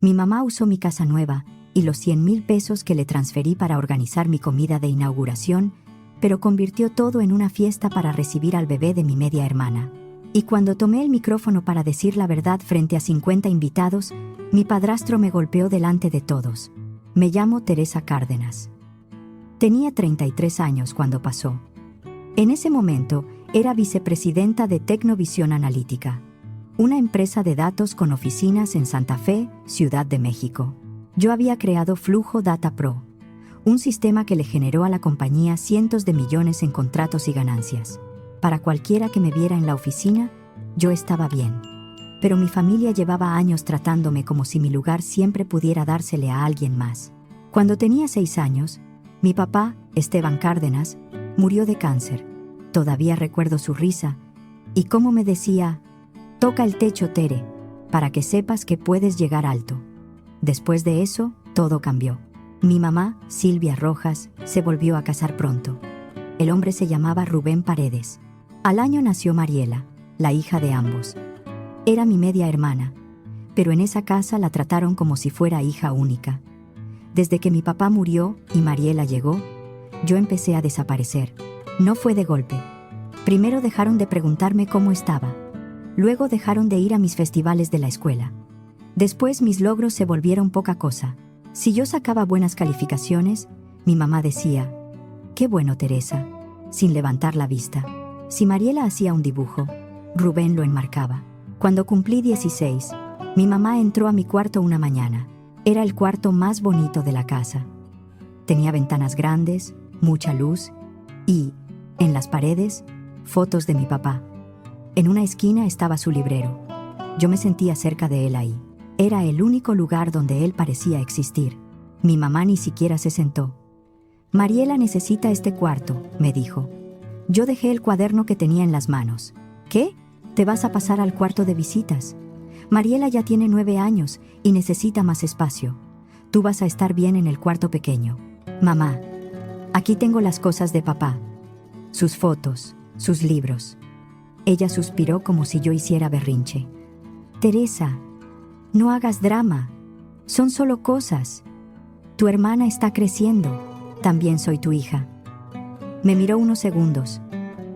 Mi mamá usó mi casa nueva y los 100,000 pesos que le transferí para organizar mi comida de inauguración, pero convirtió todo en una fiesta para recibir al bebé de mi media hermana. Y cuando tomé el micrófono para decir la verdad frente a 50 invitados, mi padrastro me golpeó delante de todos. Me llamo Teresa Cárdenas. Tenía 33 años cuando pasó. En ese momento, era vicepresidenta de Tecnovisión Analítica, una empresa de datos con oficinas en Santa Fe, Ciudad de México. Yo había creado Flujo Data Pro, un sistema que le generó a la compañía cientos de millones en contratos y ganancias. Para cualquiera que me viera en la oficina, yo estaba bien. Pero mi familia llevaba años tratándome como si mi lugar siempre pudiera dársele a alguien más. Cuando tenía 6 años, mi papá, Esteban Cárdenas, murió de cáncer. Todavía recuerdo su risa y cómo me decía: «Toca el techo, Tere, para que sepas que puedes llegar alto». Después de eso, todo cambió. Mi mamá, Silvia Rojas, se volvió a casar pronto. El hombre se llamaba Rubén Paredes. Al año nació Mariela, la hija de ambos. Era mi media hermana, pero en esa casa la trataron como si fuera hija única. Desde que mi papá murió y Mariela llegó, yo empecé a desaparecer. No fue de golpe. Primero dejaron de preguntarme cómo estaba. Luego dejaron de ir a mis festivales de la escuela. Después mis logros se volvieron poca cosa. Si yo sacaba buenas calificaciones, mi mamá decía: «Qué bueno, Teresa», sin levantar la vista. Si Mariela hacía un dibujo, Rubén lo enmarcaba. Cuando cumplí 16, mi mamá entró a mi cuarto una mañana. Era el cuarto más bonito de la casa. Tenía ventanas grandes, mucha luz y, en las paredes, fotos de mi papá. En una esquina estaba su librero. Yo me sentía cerca de él ahí. Era el único lugar donde él parecía existir. Mi mamá ni siquiera se sentó. «Mariela necesita este cuarto», me dijo. Yo dejé el cuaderno que tenía en las manos. «¿Qué? ¿Te vas a pasar al cuarto de visitas? Mariela ya tiene 9 años y necesita más espacio. Tú vas a estar bien en el cuarto pequeño». «Mamá, aquí tengo las cosas de papá. Sus fotos, sus libros». Ella suspiró como si yo hiciera berrinche. «Teresa, no hagas drama. Son solo cosas. Tu hermana está creciendo. También soy tu hija». Me miró unos segundos.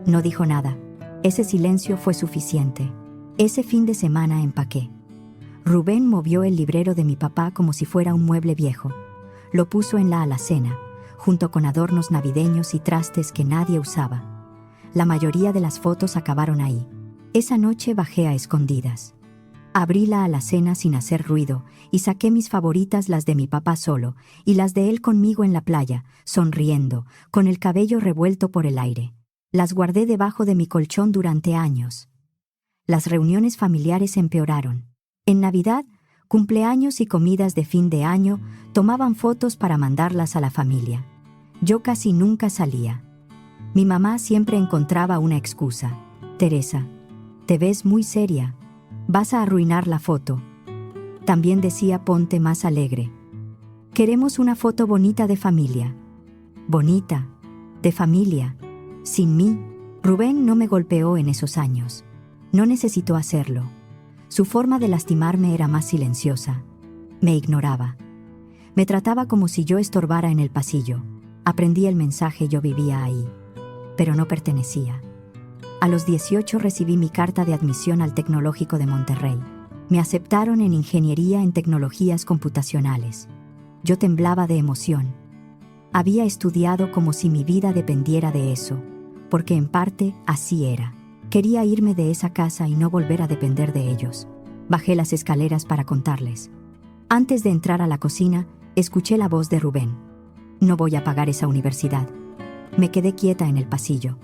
No dijo nada. Ese silencio fue suficiente. Ese fin de semana empaqué. Rubén movió el librero de mi papá como si fuera un mueble viejo. Lo puso en la alacena, junto con adornos navideños y trastes que nadie usaba. La mayoría de las fotos acabaron ahí. Esa noche bajé a escondidas. Abrí la alacena sin hacer ruido y saqué mis favoritas, las de mi papá solo y las de él conmigo en la playa, sonriendo, con el cabello revuelto por el aire. Las guardé debajo de mi colchón durante años. Las reuniones familiares empeoraron. En Navidad, cumpleaños y comidas de fin de año tomaban fotos para mandarlas a la familia. Yo casi nunca salía. Mi mamá siempre encontraba una excusa. «Teresa, te ves muy seria. Vas a arruinar la foto». También decía: «Ponte más alegre. Queremos una foto bonita de familia». Bonita, de familia, sin mí. Rubén no me golpeó en esos años. No necesitó hacerlo. Su forma de lastimarme era más silenciosa. Me ignoraba. Me trataba como si yo estorbara en el pasillo. Aprendí el mensaje: yo vivía ahí, pero no pertenecía. A los 18 recibí mi carta de admisión al Tecnológico de Monterrey. Me aceptaron en Ingeniería en Tecnologías Computacionales. Yo temblaba de emoción. Había estudiado como si mi vida dependiera de eso, porque en parte así era. Quería irme de esa casa y no volver a depender de ellos. Bajé las escaleras para contarles. Antes de entrar a la cocina, escuché la voz de Rubén. «No voy a pagar esa universidad». Me quedé quieta en el pasillo.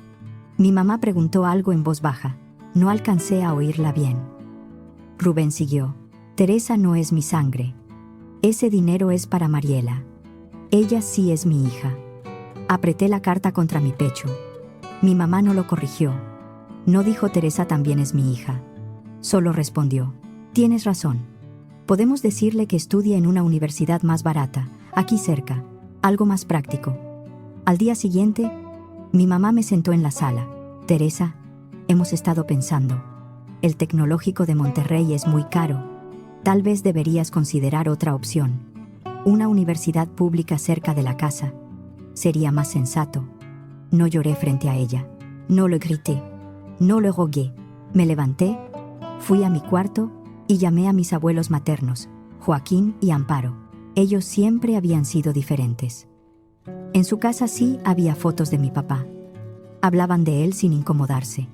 Mi mamá preguntó algo en voz baja. No alcancé a oírla bien. Rubén siguió: «Teresa no es mi sangre. Ese dinero es para Mariela. Ella sí es mi hija». Apreté la carta contra mi pecho. Mi mamá no lo corrigió. No dijo: «Teresa también es mi hija». Solo respondió: «Tienes razón. Podemos decirle que estudie en una universidad más barata, aquí cerca, algo más práctico». Al día siguiente, mi mamá me sentó en la sala. «Teresa, hemos estado pensando. El Tecnológico de Monterrey es muy caro. Tal vez deberías considerar otra opción. Una universidad pública cerca de la casa. Sería más sensato. No lloré frente a ella. No le grité. No le rogué. Me levanté, fui a mi cuarto y llamé a mis abuelos maternos, Joaquín y Amparo. Ellos siempre habían sido diferentes. En su casa sí había fotos de mi papá. Hablaban de él sin incomodarse.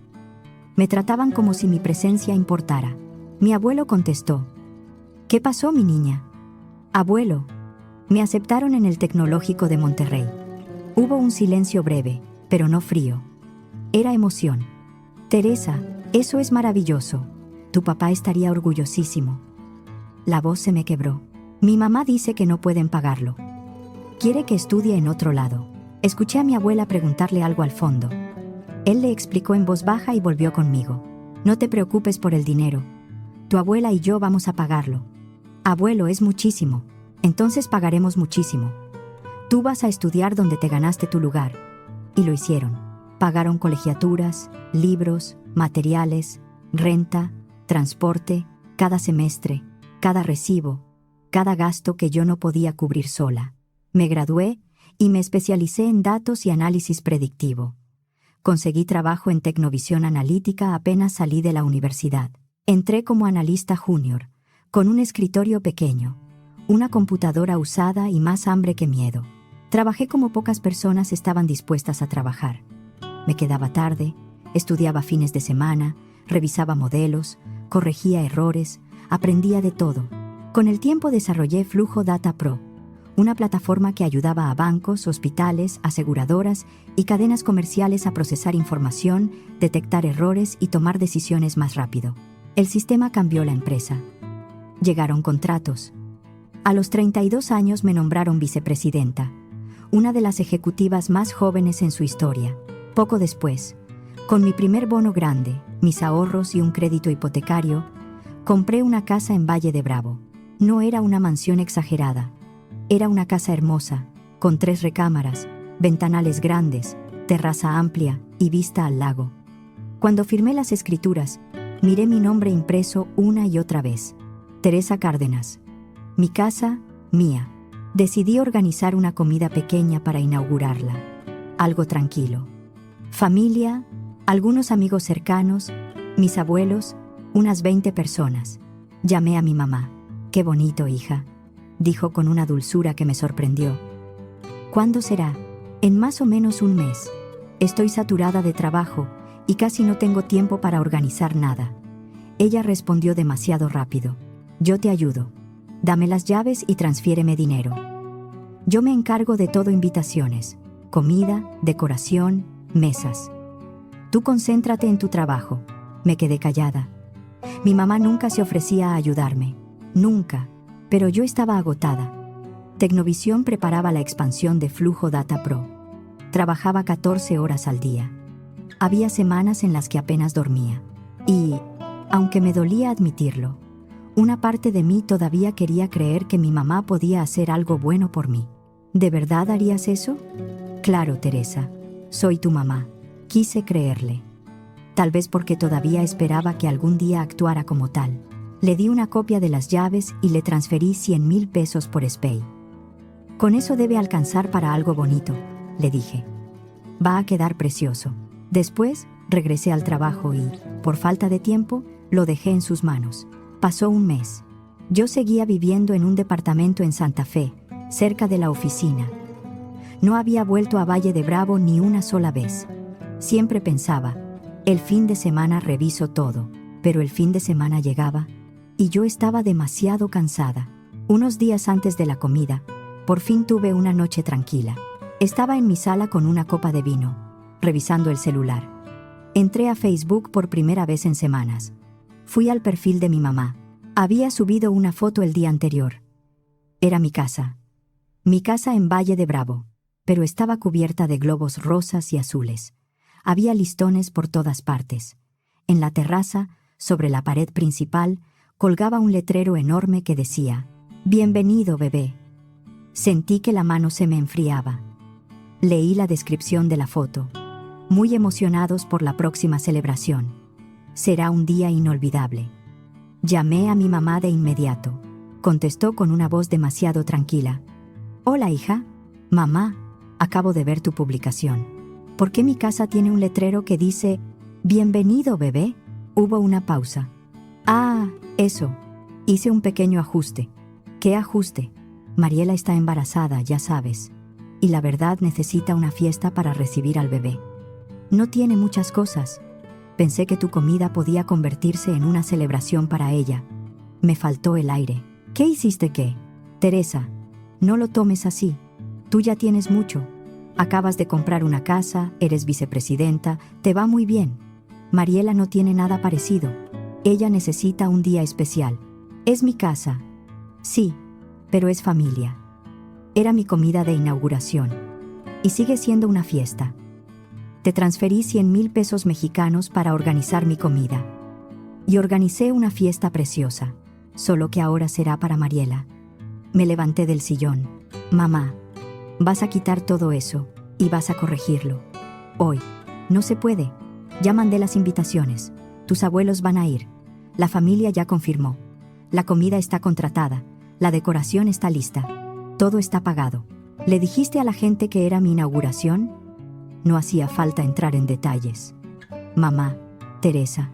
Me trataban como si mi presencia importara. Mi abuelo contestó: ¿Qué pasó, mi niña? Abuelo. Me aceptaron en el Tecnológico de Monterrey. Hubo un silencio breve, pero no frío. Era emoción. Teresa, eso es maravilloso. Tu papá estaría orgullosísimo. La voz se me quebró. Mi mamá dice que no pueden pagarlo. Quiere que estudie en otro lado. Escuché a mi abuela preguntarle algo al fondo. Él le explicó en voz baja y volvió conmigo. No te preocupes por el dinero. Tu abuela y yo vamos a pagarlo. Abuelo, es muchísimo. Entonces pagaremos muchísimo. Tú vas a estudiar donde te ganaste tu lugar. Y lo hicieron. Pagaron colegiaturas, libros, materiales, renta, transporte, cada semestre, cada recibo, cada gasto que yo no podía cubrir sola. Me gradué y me especialicé en datos y análisis predictivo. Conseguí trabajo en Tecnovisión Analítica apenas salí de la universidad. Entré como analista junior, con un escritorio pequeño, una computadora usada y más hambre que miedo. Trabajé como pocas personas estaban dispuestas a trabajar. Me quedaba tarde, estudiaba fines de semana, revisaba modelos, corregía errores, aprendía de todo. Con el tiempo desarrollé Flujo Data Pro, una plataforma que ayudaba a bancos, hospitales, aseguradoras y cadenas comerciales a procesar información, detectar errores y tomar decisiones más rápido. El sistema cambió la empresa. Llegaron contratos. A los 32 años me nombraron vicepresidenta, una de las ejecutivas más jóvenes en su historia. Poco después, con mi primer bono grande, mis ahorros y un crédito hipotecario, compré una casa en Valle de Bravo. No era una mansión exagerada. Era una casa hermosa, con 3 recámaras, ventanales grandes, terraza amplia y vista al lago. Cuando firmé las escrituras, miré mi nombre impreso una y otra vez. Teresa Cárdenas. Mi casa, mía. Decidí organizar una comida pequeña para inaugurarla. Algo tranquilo. Familia, algunos amigos cercanos, mis abuelos, unas 20 personas. Llamé a mi mamá. «Qué bonito, hija», dijo con una dulzura que me sorprendió. «¿Cuándo será?» «En más o menos un mes. Estoy saturada de trabajo y casi no tengo tiempo para organizar nada». Ella respondió demasiado rápido. «Yo te ayudo. Dame las llaves y transfiéreme dinero. Yo me encargo de todo: invitaciones, comida, decoración, mesas. Tú concéntrate en tu trabajo». Me quedé callada. Mi mamá nunca se ofrecía a ayudarme. Nunca. Pero yo estaba agotada. Tecnovisión preparaba la expansión de Flujo Data Pro. Trabajaba 14 horas al día. Había semanas en las que apenas dormía. Y, aunque me dolía admitirlo, una parte de mí todavía quería creer que mi mamá podía hacer algo bueno por mí. ¿De verdad harías eso? Claro, Teresa. Soy tu mamá. Quise creerle. Tal vez porque todavía esperaba que algún día actuara como tal. Le di una copia de las llaves y le transferí 100,000 pesos por SPAY. «Con eso debe alcanzar para algo bonito», le dije. «Va a quedar precioso». Después, regresé al trabajo y, por falta de tiempo, lo dejé en sus manos. Pasó un mes. Yo seguía viviendo en un departamento en Santa Fe, cerca de la oficina. No había vuelto a Valle de Bravo ni una sola vez. Siempre pensaba, el fin de semana reviso todo, pero el fin de semana llegaba y yo estaba demasiado cansada. Unos días antes de la comida, por fin tuve una noche tranquila. Estaba en mi sala con una copa de vino, revisando el celular. Entré a Facebook por primera vez en semanas. Fui al perfil de mi mamá. Había subido una foto el día anterior. Era mi casa. Mi casa en Valle de Bravo, pero estaba cubierta de globos rosas y azules. Había listones por todas partes. En la terraza, sobre la pared principal, colgaba un letrero enorme que decía: «Bienvenido, bebé». Sentí que la mano se me enfriaba. Leí la descripción de la foto. Muy emocionados por la próxima celebración. Será un día inolvidable. Llamé a mi mamá de inmediato. Contestó con una voz demasiado tranquila. Hola, hija. Mamá, acabo de ver tu publicación. ¿Por qué mi casa tiene un letrero que dice «Bienvenido, bebé»? Hubo una pausa. Ah, eso. Hice un pequeño ajuste. ¿Qué ajuste? Mariela está embarazada, ya sabes. Y la verdad necesita una fiesta para recibir al bebé. No tiene muchas cosas. Pensé que tu comida podía convertirse en una celebración para ella. Me faltó el aire. ¿Qué hiciste qué? Teresa, no lo tomes así. Tú ya tienes mucho. Acabas de comprar una casa, eres vicepresidenta, te va muy bien. Mariela no tiene nada parecido. Ella necesita un día especial. Es mi casa. Sí, pero es familia. Era mi comida de inauguración. Y sigue siendo una fiesta. Te transferí 100,000 pesos mexicanos para organizar mi comida. Y organicé una fiesta preciosa, solo que ahora será para Mariela. Me levanté del sillón. Mamá, vas a quitar todo eso y vas a corregirlo. Hoy. No se puede. Ya mandé las invitaciones. Tus abuelos van a ir. La familia ya confirmó. La comida está contratada. La decoración está lista. Todo está pagado. ¿Le dijiste a la gente que era mi inauguración? No hacía falta entrar en detalles. Mamá, Teresa,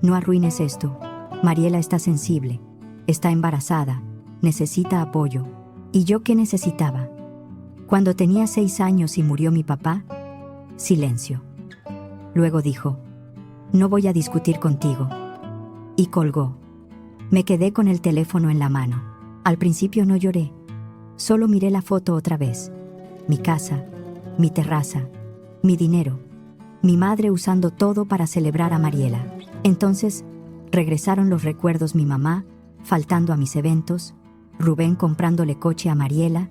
no arruines esto. Mariela está sensible. Está embarazada. Necesita apoyo. ¿Y yo qué necesitaba? Cuando tenía 6 años y murió mi papá, silencio. Luego dijo, no voy a discutir contigo. Y colgó. Me quedé con el teléfono en la mano. Al principio no lloré. Solo miré la foto otra vez. Mi casa, mi terraza, mi dinero, mi madre usando todo para celebrar a Mariela. Entonces, regresaron los recuerdos, mi mamá, faltando a mis eventos, Rubén comprándole coche a Mariela,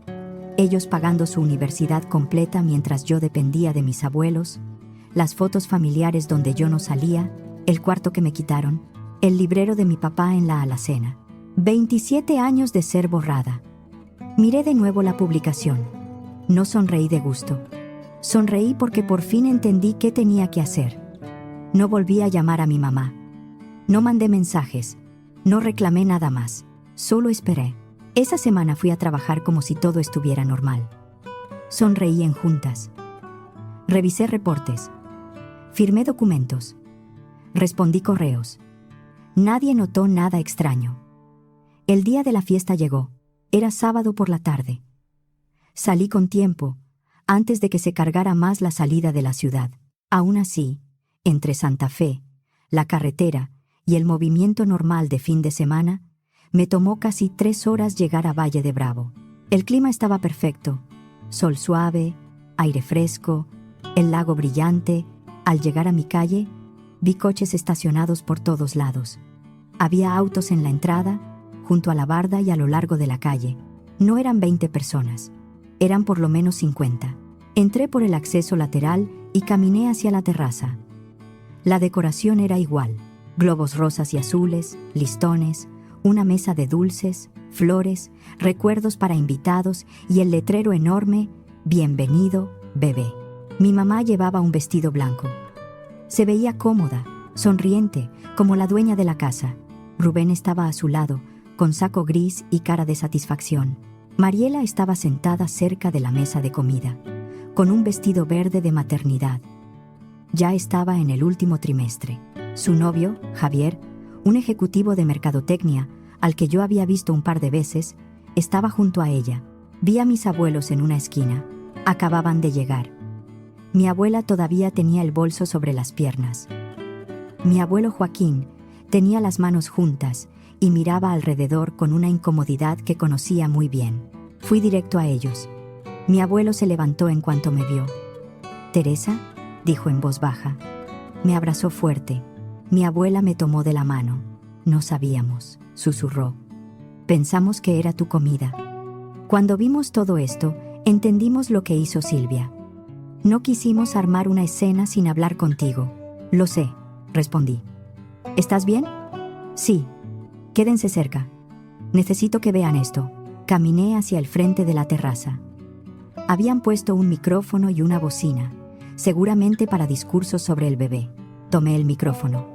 ellos pagando su universidad completa mientras yo dependía de mis abuelos, las fotos familiares donde yo no salía, el cuarto que me quitaron, el librero de mi papá en la alacena. 27 años de ser borrada. Miré de nuevo la publicación. No sonreí de gusto. Sonreí porque por fin entendí qué tenía que hacer. No volví a llamar a mi mamá. No mandé mensajes. No reclamé nada más. Solo esperé. Esa semana fui a trabajar como si todo estuviera normal. Sonreí en juntas. Revisé reportes. Firmé documentos. Respondí correos. Nadie notó nada extraño. El día de la fiesta llegó. Era sábado por la tarde. Salí con tiempo, antes de que se cargara más la salida de la ciudad. Aún así, entre Santa Fe, la carretera y el movimiento normal de fin de semana, me tomó casi 3 horas llegar a Valle de Bravo. El clima estaba perfecto. Sol suave, aire fresco, el lago brillante. Al llegar a mi calle, vi coches estacionados por todos lados. Había autos en la entrada, junto a la barda y a lo largo de la calle. No eran 20 personas. Eran por lo menos 50. Entré por el acceso lateral y caminé hacia la terraza. La decoración era igual. Globos rosas y azules, listones, una mesa de dulces, flores, recuerdos para invitados y el letrero enorme, «Bienvenido, bebé». Mi mamá llevaba un vestido blanco. Se veía cómoda, sonriente, como la dueña de la casa. Rubén estaba a su lado, con saco gris y cara de satisfacción. Mariela estaba sentada cerca de la mesa de comida, con un vestido verde de maternidad. Ya estaba en el último trimestre. Su novio, Javier, un ejecutivo de mercadotecnia, al que yo había visto un par de veces, estaba junto a ella. Vi a mis abuelos en una esquina. Acababan de llegar. Mi abuela todavía tenía el bolso sobre las piernas. Mi abuelo Joaquín tenía las manos juntas y miraba alrededor con una incomodidad que conocía muy bien. Fui directo a ellos. Mi abuelo se levantó en cuanto me vio. «¿Teresa?», dijo en voz baja. Me abrazó fuerte. Mi abuela me tomó de la mano. «No sabíamos», susurró. «Pensamos que era tu comida». Cuando vimos todo esto, entendimos lo que hizo Silvia. «No quisimos armar una escena sin hablar contigo». «Lo sé», respondí. «¿Estás bien?» «Sí». «Quédense cerca. Necesito que vean esto». Caminé hacia el frente de la terraza. Habían puesto un micrófono y una bocina, seguramente para discursos sobre el bebé. Tomé el micrófono.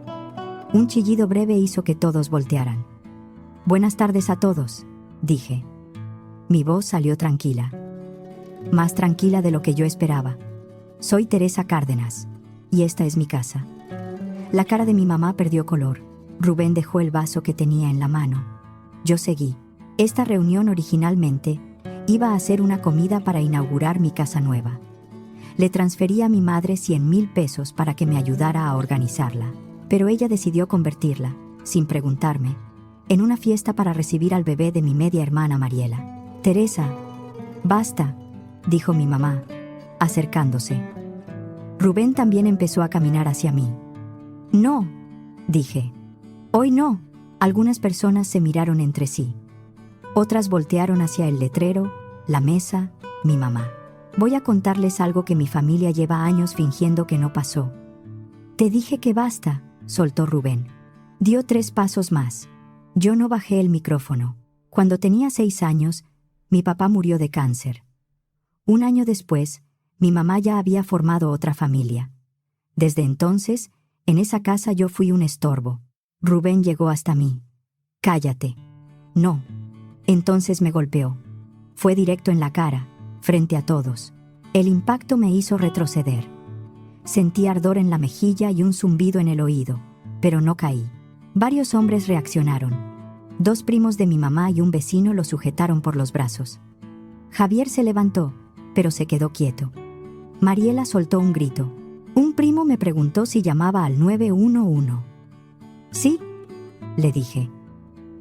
Un chillido breve hizo que todos voltearan. «Buenas tardes a todos», dije. Mi voz salió tranquila. Más tranquila de lo que yo esperaba. «Soy Teresa Cárdenas, y esta es mi casa». La cara de mi mamá perdió color. Rubén dejó el vaso que tenía en la mano. Yo seguí. Esta reunión originalmente iba a ser una comida para inaugurar mi casa nueva. Le transferí a mi madre 100,000 pesos para que me ayudara a organizarla, pero ella decidió convertirla, sin preguntarme, en una fiesta para recibir al bebé de mi media hermana Mariela. «Teresa, basta», dijo mi mamá, acercándose. Rubén también empezó a caminar hacia mí. «No», dije. «Hoy no». Algunas personas se miraron entre sí. Otras voltearon hacia el letrero, la mesa, mi mamá. «Voy a contarles algo que mi familia lleva años fingiendo que no pasó». «Te dije que basta», soltó Rubén. Dio 3 pasos más. Yo no bajé el micrófono. Cuando tenía 6 años, mi papá murió de cáncer. Un año después, mi mamá ya había formado otra familia. Desde entonces, en esa casa yo fui un estorbo. Rubén llegó hasta mí. «Cállate». «No». Entonces me golpeó. Fue directo en la cara, frente a todos. El impacto me hizo retroceder. Sentí ardor en la mejilla y un zumbido en el oído, pero no caí. Varios hombres reaccionaron. 2 primos de mi mamá y un vecino lo sujetaron por los brazos. Javier se levantó, pero se quedó quieto. Mariela soltó un grito. Un primo me preguntó si llamaba al 911. «Sí», le dije.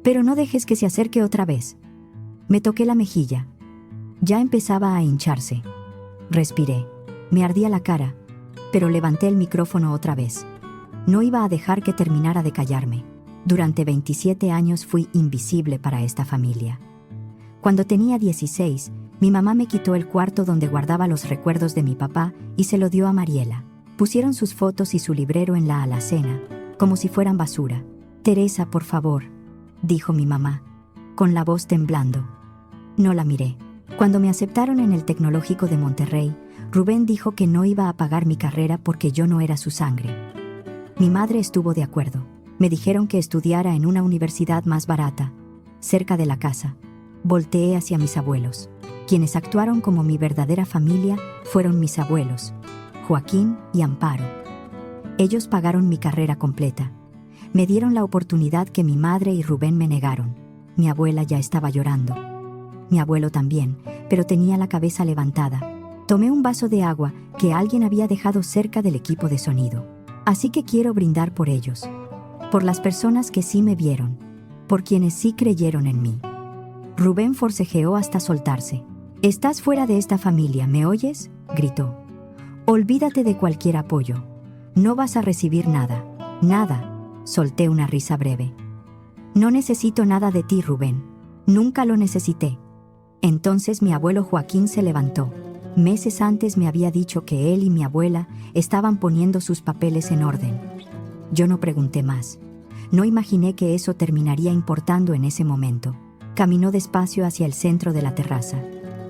«Pero no dejes que se acerque otra vez». Me toqué la mejilla. Ya empezaba a hincharse. Respiré. Me ardía la cara, pero levanté el micrófono otra vez. No iba a dejar que terminara de callarme. Durante 27 años fui invisible para esta familia. Cuando tenía 16, mi mamá me quitó el cuarto donde guardaba los recuerdos de mi papá y se lo dio a Mariela. Pusieron sus fotos y su librero en la alacena, como si fueran basura. «Teresa, por favor», dijo mi mamá, con la voz temblando. No la miré. Cuando me aceptaron en el Tecnológico de Monterrey, Rubén dijo que no iba a pagar mi carrera porque yo no era su sangre. Mi madre estuvo de acuerdo. Me dijeron que estudiara en una universidad más barata, cerca de la casa. Volteé hacia mis abuelos. Quienes actuaron como mi verdadera familia fueron mis abuelos, Joaquín y Amparo. Ellos pagaron mi carrera completa. Me dieron la oportunidad que mi madre y Rubén me negaron. Mi abuela ya estaba llorando. Mi abuelo también, pero tenía la cabeza levantada. Tomé un vaso de agua que alguien había dejado cerca del equipo de sonido. Así que quiero brindar por ellos. Por las personas que sí me vieron. Por quienes sí creyeron en mí. Rubén forcejeó hasta soltarse. «Estás fuera de esta familia, ¿me oyes?», gritó. «Olvídate de cualquier apoyo. No vas a recibir nada. Nada». Solté una risa breve. «No necesito nada de ti, Rubén. Nunca lo necesité». Entonces mi abuelo Joaquín se levantó. Meses antes me había dicho que él y mi abuela estaban poniendo sus papeles en orden. Yo no pregunté más. No imaginé que eso terminaría importando en ese momento. Caminó despacio hacia el centro de la terraza.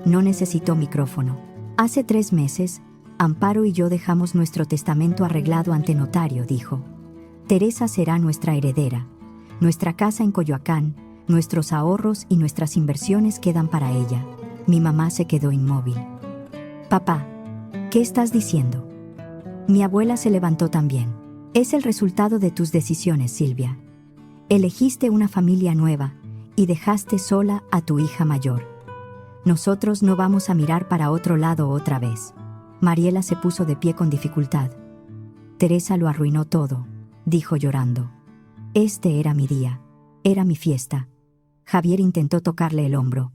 No necesitó micrófono. «Hace 3 meses, Amparo y yo dejamos nuestro testamento arreglado ante notario», dijo. «Teresa será nuestra heredera. Nuestra casa en Coyoacán, nuestros ahorros y nuestras inversiones quedan para ella». Mi mamá se quedó inmóvil. «Papá, ¿qué estás diciendo?». Mi abuela se levantó también. «Es el resultado de tus decisiones, Silvia. Elegiste una familia nueva y dejaste sola a tu hija mayor. Nosotros no vamos a mirar para otro lado otra vez». Mariela se puso de pie con dificultad. «Teresa lo arruinó todo», dijo llorando. «Este era mi día. Era mi fiesta». Javier intentó tocarle el hombro.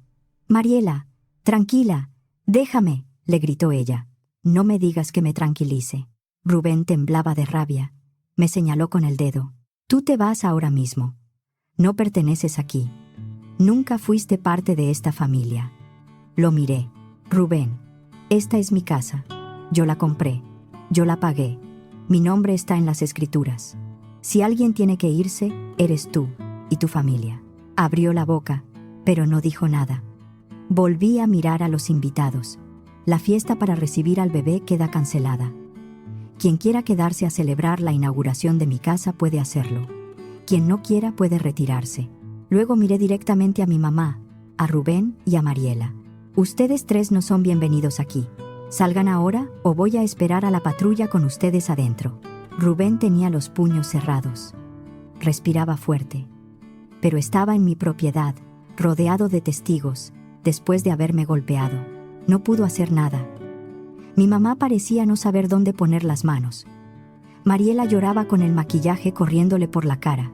«Mariela, tranquila, déjame», le gritó ella. «No me digas que me tranquilice». Rubén temblaba de rabia. Me señaló con el dedo. «Tú te vas ahora mismo. No perteneces aquí. Nunca fuiste parte de esta familia». Lo miré. «Rubén, esta es mi casa. Yo la compré. Yo la pagué. Mi nombre está en las escrituras. Si alguien tiene que irse, eres tú y tu familia». Abrió la boca, pero no dijo nada. Volví a mirar a los invitados. La fiesta para recibir al bebé queda cancelada. Quien quiera quedarse a celebrar la inauguración de mi casa puede hacerlo. Quien no quiera puede retirarse. Luego miré directamente a mi mamá, a Rubén y a Mariela. Ustedes tres no son bienvenidos aquí. Salgan ahora o voy a esperar a la patrulla con ustedes adentro. Rubén tenía los puños cerrados. Respiraba fuerte. Pero estaba en mi propiedad, rodeado de testigos, después de haberme golpeado. No pudo hacer nada. Mi mamá parecía no saber dónde poner las manos. Mariela lloraba con el maquillaje corriéndole por la cara.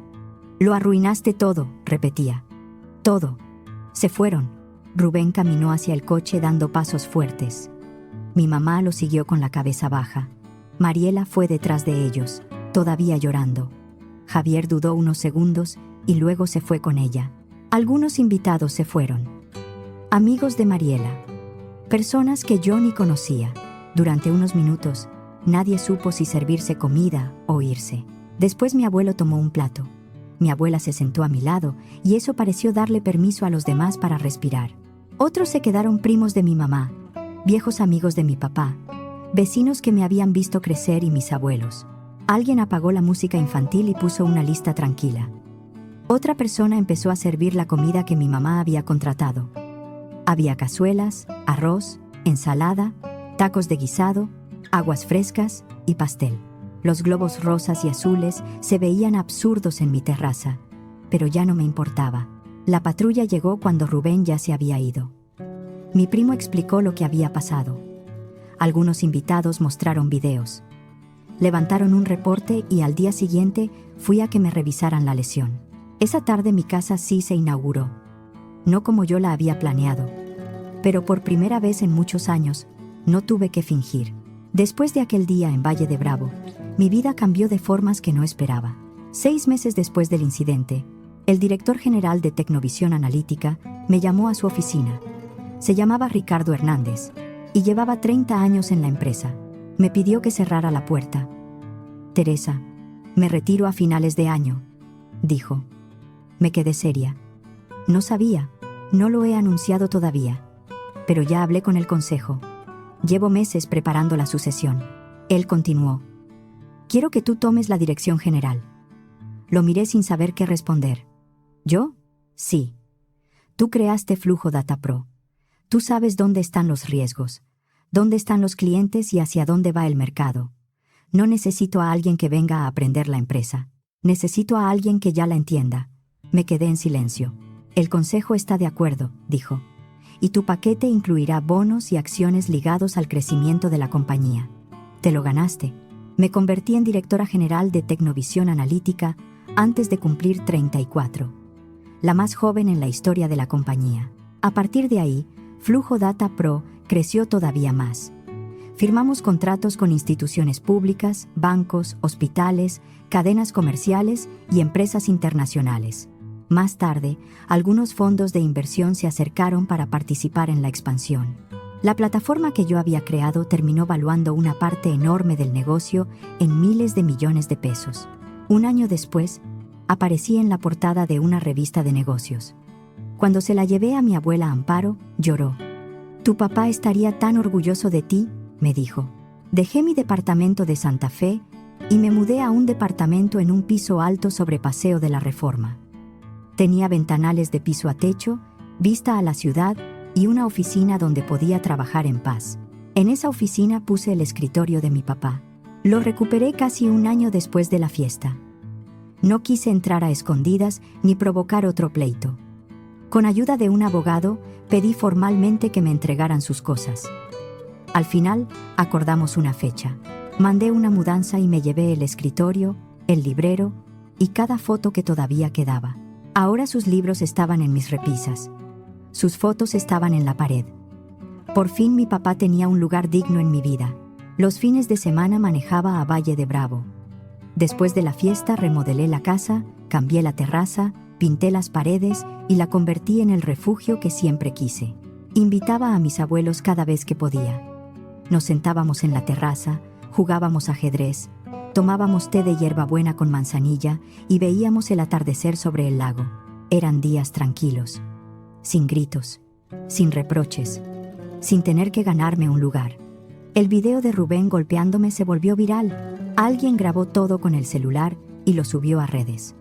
Lo arruinaste todo, repetía. Todo. Se fueron. Rubén caminó hacia el coche dando pasos fuertes. Mi mamá lo siguió con la cabeza baja. Mariela fue detrás de ellos, todavía llorando. Javier dudó unos segundos y luego se fue con ella. Algunos invitados se fueron. Amigos de Mariela. Personas que yo ni conocía. Durante unos minutos, nadie supo si servirse comida o irse. Después mi abuelo tomó un plato. Mi abuela se sentó a mi lado y eso pareció darle permiso a los demás para respirar. Otros se quedaron primos de mi mamá, viejos amigos de mi papá, vecinos que me habían visto crecer y mis abuelos. Alguien apagó la música infantil y puso una lista tranquila. Otra persona empezó a servir la comida que mi mamá había contratado. Había cazuelas, arroz, ensalada, tacos de guisado, aguas frescas y pastel. Los globos rosas y azules se veían absurdos en mi terraza, pero ya no me importaba. La patrulla llegó cuando Rubén ya se había ido. Mi primo explicó lo que había pasado. Algunos invitados mostraron videos. Levantaron un reporte y al día siguiente fui a que me revisaran la lesión. Esa tarde mi casa sí se inauguró. No como yo la había planeado, pero por primera vez en muchos años no tuve que fingir. Después de aquel día en Valle de Bravo, mi vida cambió de formas que no esperaba. 6 meses después del incidente, el director general de Tecnovisión Analítica me llamó a su oficina. Se llamaba Ricardo Hernández y llevaba 30 años en la empresa. Me pidió que cerrara la puerta. Teresa, me retiro a finales de año, dijo. Me quedé seria. No sabía, no lo he anunciado todavía, pero ya hablé con el consejo. Llevo meses preparando la sucesión. Él continuó. Quiero que tú tomes la dirección general. Lo miré sin saber qué responder. ¿Yo? Sí. Tú creaste Flujo Data Pro. Tú sabes dónde están los riesgos, dónde están los clientes y hacia dónde va el mercado. No necesito a alguien que venga a aprender la empresa. Necesito a alguien que ya la entienda. Me quedé en silencio. El consejo está de acuerdo, dijo. Y tu paquete incluirá bonos y acciones ligados al crecimiento de la compañía. Te lo ganaste. Me convertí en directora general de Tecnovisión Analítica antes de cumplir 34. La más joven en la historia de la compañía. A partir de ahí, Flujo Data Pro creció todavía más. Firmamos contratos con instituciones públicas, bancos, hospitales, cadenas comerciales y empresas internacionales. Más tarde, algunos fondos de inversión se acercaron para participar en la expansión. La plataforma que yo había creado terminó valuando una parte enorme del negocio en miles de millones de pesos. Un año después, aparecí en la portada de una revista de negocios. Cuando se la llevé a mi abuela Amparo, lloró. Tu papá estaría tan orgulloso de ti, me dijo. Dejé mi departamento de Santa Fe y me mudé a un departamento en un piso alto sobre Paseo de la Reforma. Tenía ventanales de piso a techo, vista a la ciudad y una oficina donde podía trabajar en paz. En esa oficina puse el escritorio de mi papá. Lo recuperé casi un año después de la fiesta. No quise entrar a escondidas ni provocar otro pleito. Con ayuda de un abogado, pedí formalmente que me entregaran sus cosas. Al final, acordamos una fecha. Mandé una mudanza y me llevé el escritorio, el librero y cada foto que todavía quedaba. Ahora sus libros estaban en mis repisas. Sus fotos estaban en la pared. Por fin mi papá tenía un lugar digno en mi vida. Los fines de semana manejaba a Valle de Bravo. Después de la fiesta remodelé la casa, cambié la terraza, pinté las paredes y la convertí en el refugio que siempre quise. Invitaba a mis abuelos cada vez que podía. Nos sentábamos en la terraza, jugábamos ajedrez, tomábamos té de hierbabuena con manzanilla y veíamos el atardecer sobre el lago. Eran días tranquilos, sin gritos, sin reproches, sin tener que ganarme un lugar. El video de Rubén golpeándome se volvió viral. Alguien grabó todo con el celular y lo subió a redes.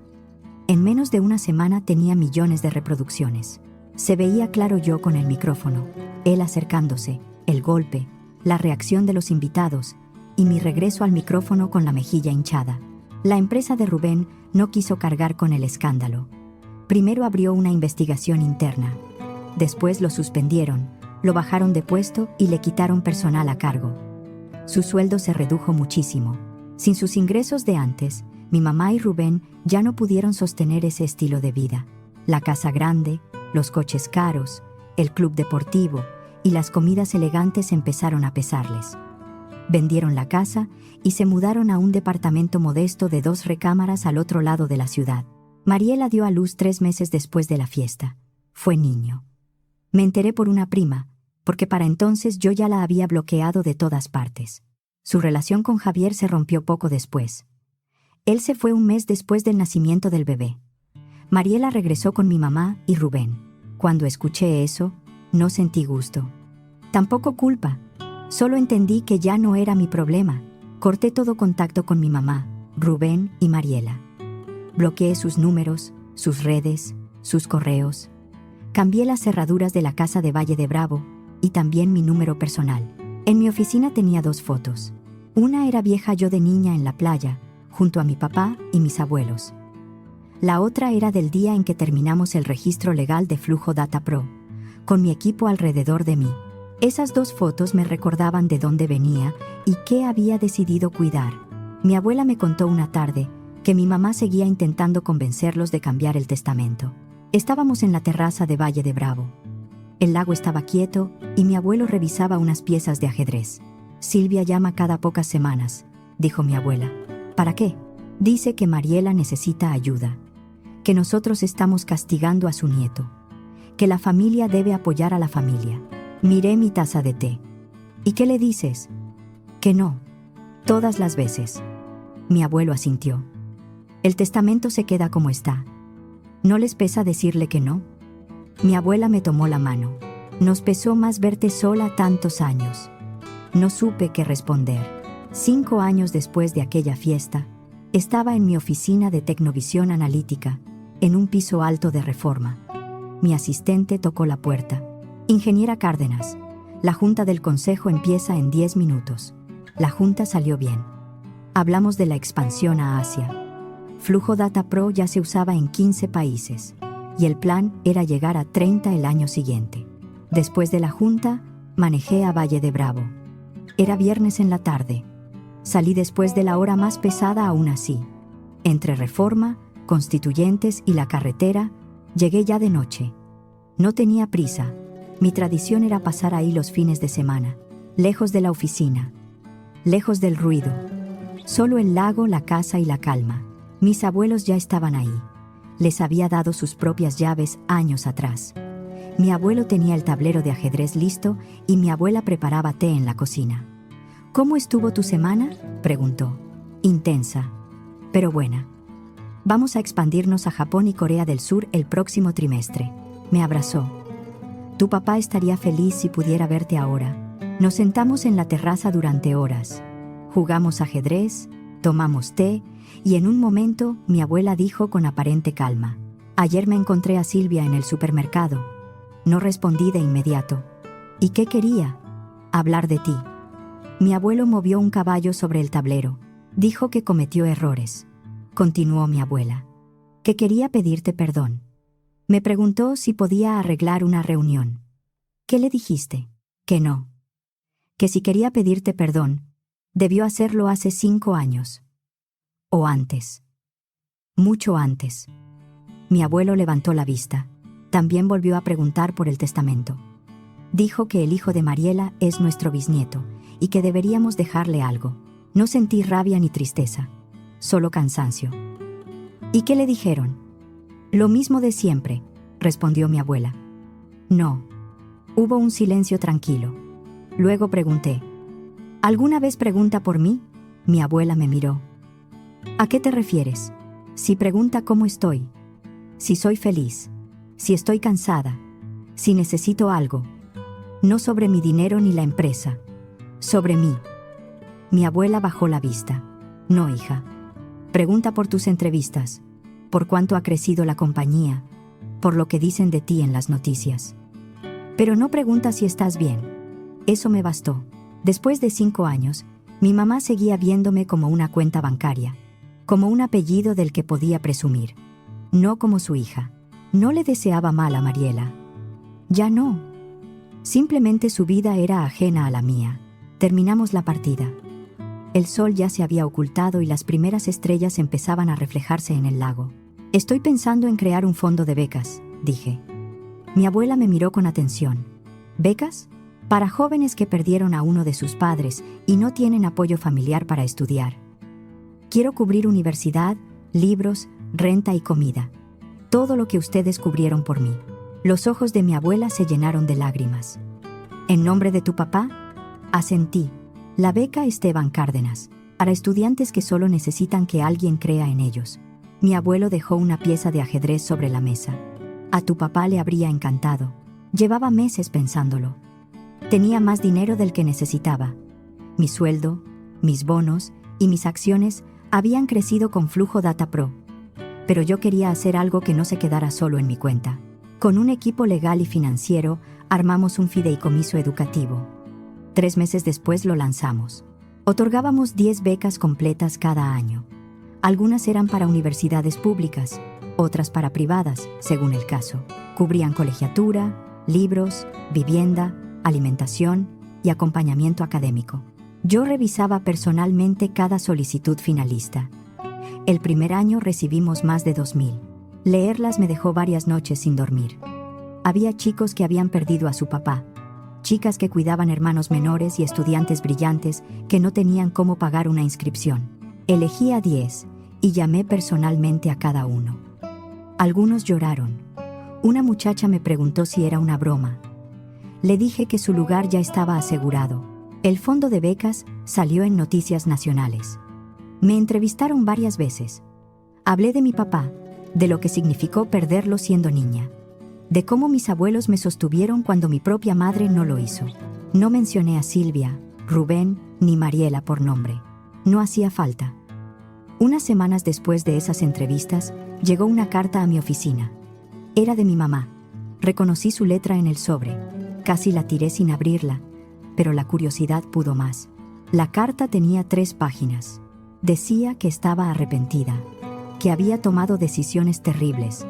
En menos de una semana tenía millones de reproducciones. Se veía claro yo con el micrófono, él acercándose, el golpe, la reacción de los invitados y mi regreso al micrófono con la mejilla hinchada. La empresa de Rubén no quiso cargar con el escándalo. Primero abrió una investigación interna. Después lo suspendieron, lo bajaron de puesto y le quitaron personal a cargo. Su sueldo se redujo muchísimo. Sin sus ingresos de antes, mi mamá y Rubén ya no pudieron sostener ese estilo de vida. La casa grande, los coches caros, el club deportivo y las comidas elegantes empezaron a pesarles. Vendieron la casa y se mudaron a un departamento modesto de 2 recámaras al otro lado de la ciudad. Mariela dio a luz 3 meses después de la fiesta. Fue niño. Me enteré por una prima, porque para entonces yo ya la había bloqueado de todas partes. Su relación con Javier se rompió poco después. Él se fue un mes después del nacimiento del bebé. Mariela regresó con mi mamá y Rubén. Cuando escuché eso, no sentí gusto. Tampoco culpa. Solo entendí que ya no era mi problema. Corté todo contacto con mi mamá, Rubén y Mariela. Bloqueé sus números, sus redes, sus correos. Cambié las cerraduras de la casa de Valle de Bravo y también mi número personal. En mi oficina tenía 2 fotos. Una era vieja yo de niña en la playa, junto a mi papá y mis abuelos. La otra era del día en que terminamos el registro legal de Flujo Data Pro, con mi equipo alrededor de mí. Esas 2 fotos me recordaban de dónde venía y qué había decidido cuidar. Mi abuela me contó una tarde que mi mamá seguía intentando convencerlos de cambiar el testamento. Estábamos en la terraza de Valle de Bravo. El lago estaba quieto y mi abuelo revisaba unas piezas de ajedrez. Silvia llama cada pocas semanas, dijo mi abuela. ¿Para qué? Dice que Mariela necesita ayuda, que nosotros estamos castigando a su nieto, que la familia debe apoyar a la familia. Miré mi taza de té. ¿Y qué le dices? Que no. Todas las veces. Mi abuelo asintió. El testamento se queda como está. ¿No les pesa decirle que no? Mi abuela me tomó la mano. Nos pesó más verte sola tantos años. No supe qué responder. 5 años después de aquella fiesta, estaba en mi oficina de Tecnovisión Analítica, en un piso alto de Reforma. Mi asistente tocó la puerta. Ingeniera Cárdenas, la junta del consejo empieza en 10 minutos. La junta salió bien. Hablamos de la expansión a Asia. Flujo Data Pro ya se usaba en 15 países, y el plan era llegar a 30 el año siguiente. Después de la junta, manejé a Valle de Bravo. Era viernes en la tarde. Salí después de la hora más pesada aún así. Entre Reforma, Constituyentes y la carretera, llegué ya de noche. No tenía prisa. Mi tradición era pasar ahí los fines de semana, lejos de la oficina, lejos del ruido. Solo el lago, la casa y la calma. Mis abuelos ya estaban ahí. Les había dado sus propias llaves años atrás. Mi abuelo tenía el tablero de ajedrez listo y mi abuela preparaba té en la cocina. ¿Cómo estuvo tu semana?, preguntó. Intensa, pero buena. Vamos a expandirnos a Japón y Corea del Sur el próximo trimestre. Me abrazó. Tu papá estaría feliz si pudiera verte ahora. Nos sentamos en la terraza durante horas. Jugamos ajedrez, tomamos té y en un momento mi abuela dijo con aparente calma: ayer me encontré a Silvia en el supermercado. No respondí de inmediato. ¿Y qué quería? Hablar de ti. Mi abuelo movió un caballo sobre el tablero. Dijo que cometió errores. Continuó mi abuela. Que quería pedirte perdón. Me preguntó si podía arreglar una reunión. ¿Qué le dijiste? Que no. Que si quería pedirte perdón, debió hacerlo hace 5 años. O antes. Mucho antes. Mi abuelo levantó la vista. También volvió a preguntar por el testamento. Dijo que el hijo de Mariela es nuestro bisnieto y que deberíamos dejarle algo. No sentí rabia ni tristeza, solo cansancio. ¿Y qué le dijeron? Lo mismo de siempre, respondió mi abuela. No. Hubo un silencio tranquilo. Luego pregunté: ¿alguna vez pregunta por mí? Mi abuela me miró. ¿A qué te refieres? Si pregunta cómo estoy, si soy feliz, si estoy cansada, si necesito algo. No sobre mi dinero ni la empresa, sobre mí. Mi abuela bajó la vista. No, hija. Pregunta por tus entrevistas, por cuánto ha crecido la compañía, por lo que dicen de ti en las noticias. Pero no preguntas si estás bien. Eso me bastó. Después de 5 años, mi mamá seguía viéndome como una cuenta bancaria, como un apellido del que podía presumir, no como su hija. No le deseaba mal a Mariela. Ya no. Simplemente su vida era ajena a la mía. Terminamos la partida. El sol ya se había ocultado y las primeras estrellas empezaban a reflejarse en el lago. Estoy pensando en crear un fondo de becas, dije. Mi abuela me miró con atención. ¿Becas? Para jóvenes que perdieron a uno de sus padres y no tienen apoyo familiar para estudiar. Quiero cubrir universidad, libros, renta y comida. Todo lo que ustedes cubrieron por mí. Los ojos de mi abuela se llenaron de lágrimas. ¿En nombre de tu papá? Asentí. La beca Esteban Cárdenas, para estudiantes que solo necesitan que alguien crea en ellos. Mi abuelo dejó una pieza de ajedrez sobre la mesa. A tu papá le habría encantado. Llevaba meses pensándolo. Tenía más dinero del que necesitaba. Mi sueldo, mis bonos y mis acciones habían crecido con Flujo Data Pro. Pero yo quería hacer algo que no se quedara solo en mi cuenta. Con un equipo legal y financiero, armamos un fideicomiso educativo. 3 meses después lo lanzamos. Otorgábamos 10 becas completas cada año. Algunas eran para universidades públicas, otras para privadas, según el caso. Cubrían colegiatura, libros, vivienda, alimentación y acompañamiento académico. Yo revisaba personalmente cada solicitud finalista. El primer año recibimos más de 2,000. Leerlas me dejó varias noches sin dormir. Había chicos que habían perdido a su papá, chicas que cuidaban hermanos menores y estudiantes brillantes que no tenían cómo pagar una inscripción. Elegí a 10 y llamé personalmente a cada uno. Algunos lloraron. Una muchacha me preguntó si era una broma. Le dije que su lugar ya estaba asegurado. El fondo de becas salió en noticias nacionales. Me entrevistaron varias veces. Hablé de mi papá, de lo que significó perderlo siendo niña, de cómo mis abuelos me sostuvieron cuando mi propia madre no lo hizo. No mencioné a Silvia, Rubén ni Mariela por nombre. No hacía falta. Unas semanas después de esas entrevistas, llegó una carta a mi oficina. Era de mi mamá. Reconocí su letra en el sobre. Casi la tiré sin abrirla, pero la curiosidad pudo más. La carta tenía 3 páginas. Decía que estaba arrepentida, que había tomado decisiones terribles,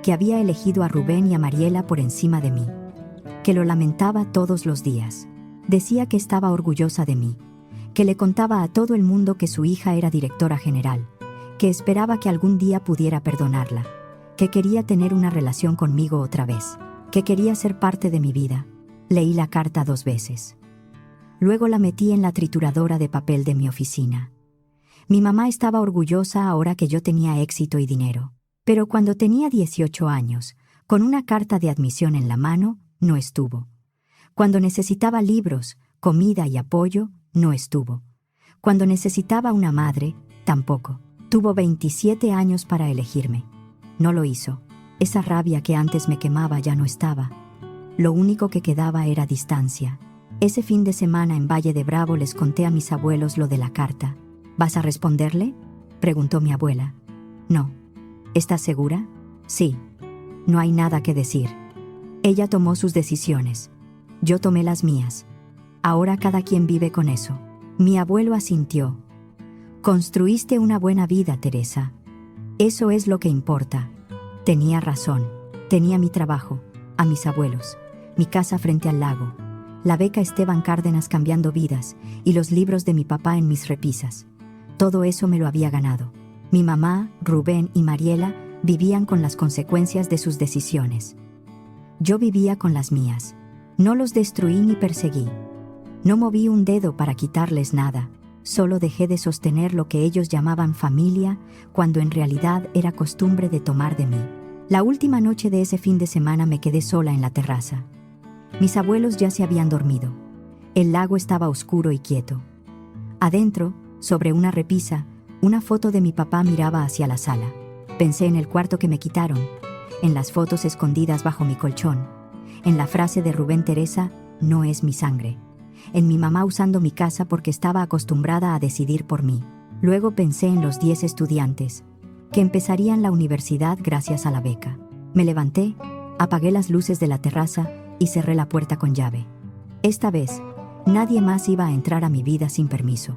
que había elegido a Rubén y a Mariela por encima de mí, que lo lamentaba todos los días. Decía que estaba orgullosa de mí, que le contaba a todo el mundo que su hija era directora general, que esperaba que algún día pudiera perdonarla, que quería tener una relación conmigo otra vez, que quería ser parte de mi vida. Leí la carta 2 veces. Luego la metí en la trituradora de papel de mi oficina. Mi mamá estaba orgullosa ahora que yo tenía éxito y dinero. Pero cuando tenía 18 años, con una carta de admisión en la mano, no estuvo. Cuando necesitaba libros, comida y apoyo, no estuvo. Cuando necesitaba una madre, tampoco. Tuvo 27 años para elegirme. No lo hizo. Esa rabia que antes me quemaba ya no estaba. Lo único que quedaba era distancia. Ese fin de semana en Valle de Bravo les conté a mis abuelos lo de la carta. ¿Vas a responderle?, preguntó mi abuela. No. ¿Estás segura? Sí. No hay nada que decir. Ella tomó sus decisiones. Yo tomé las mías. Ahora cada quien vive con eso. Mi abuelo asintió. Construiste una buena vida, Teresa. Eso es lo que importa. Tenía razón. Tenía mi trabajo, a mis abuelos, mi casa frente al lago, la beca Esteban Cárdenas cambiando vidas y los libros de mi papá en mis repisas. Todo eso me lo había ganado. Mi mamá, Rubén y Mariela vivían con las consecuencias de sus decisiones. Yo vivía con las mías. No los destruí ni perseguí. No moví un dedo para quitarles nada. Solo dejé de sostener lo que ellos llamaban familia, cuando en realidad era costumbre de tomar de mí. La última noche de ese fin de semana me quedé sola en la terraza. Mis abuelos ya se habían dormido. El lago estaba oscuro y quieto. Adentro, sobre una repisa, una foto de mi papá miraba hacia la sala. Pensé en el cuarto que me quitaron, en las fotos escondidas bajo mi colchón, en la frase de Rubén: Teresa no es mi sangre, en mi mamá usando mi casa porque estaba acostumbrada a decidir por mí. Luego pensé en los 10 estudiantes, que empezarían la universidad gracias a la beca. Me levanté, apagué las luces de la terraza y cerré la puerta con llave. Esta vez, nadie más iba a entrar a mi vida sin permiso.